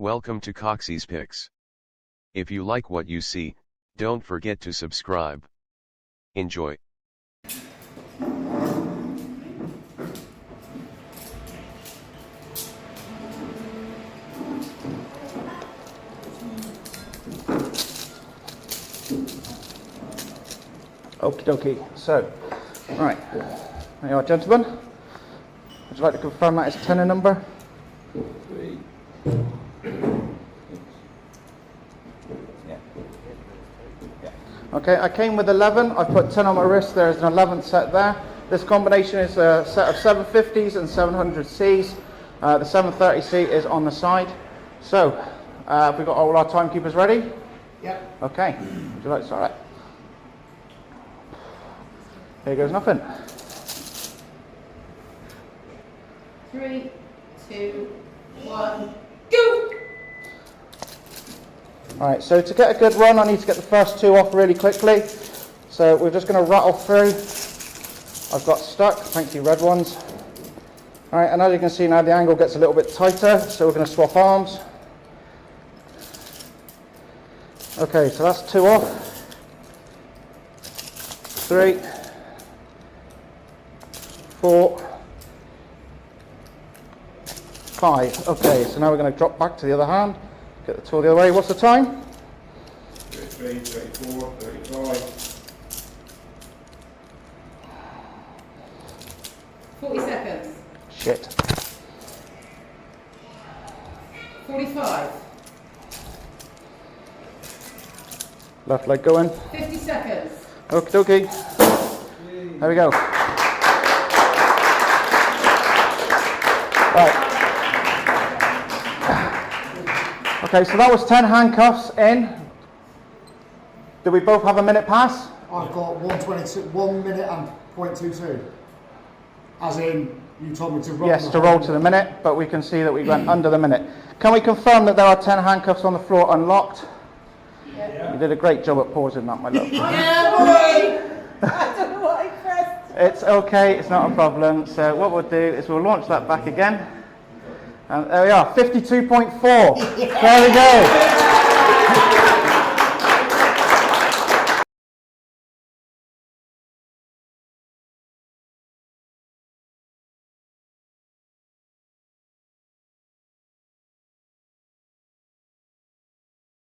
Welcome to Coxie's Picks. If you like what you see, don't forget to subscribe. Enjoy. Okie dokie. So, right. There you are, gentlemen. Would you like to confirm that is tenner number? 3. Yeah. Okay, I came with 11. I put 10 on my wrist. There's an 11th set there. This combination is a set of 750s and 700Cs. The 730C is on the side. So, have we got all our timekeepers ready? Yep. Okay. Would you like to start? Here goes nothing. 3, 2, 1, go! Alright, so to get a good run, I need to get the first two off really quickly. So we're just going to rattle through. I've got stuck, thank you red ones. Alright, and as you can see now the angle gets a little bit tighter, so we're going to swap arms. Okay, so that's 2 off. 3, 4, 5. Okay, so now we're going to drop back to the other hand. Get the tool the other way. What's the time? 33, 34, 35. 40 seconds. Shit. 45. Left leg going. 50 seconds. Okie dokie. There we go. Right. Okay, so that was 10 handcuffs in. Do we both have a minute pass? I've got 1 minute and 0.22. As in, you told me to roll. Yes, to roll to the minute, but we can see that we went under the minute. Can we confirm that there are 10 handcuffs on the floor unlocked? Yeah. You did a great job at pausing that, my love. Yeah, boy! I don't know what I pressed. It's okay, it's not a problem. So what we'll do is we'll launch that back again. And there we are, 52.4. There we go.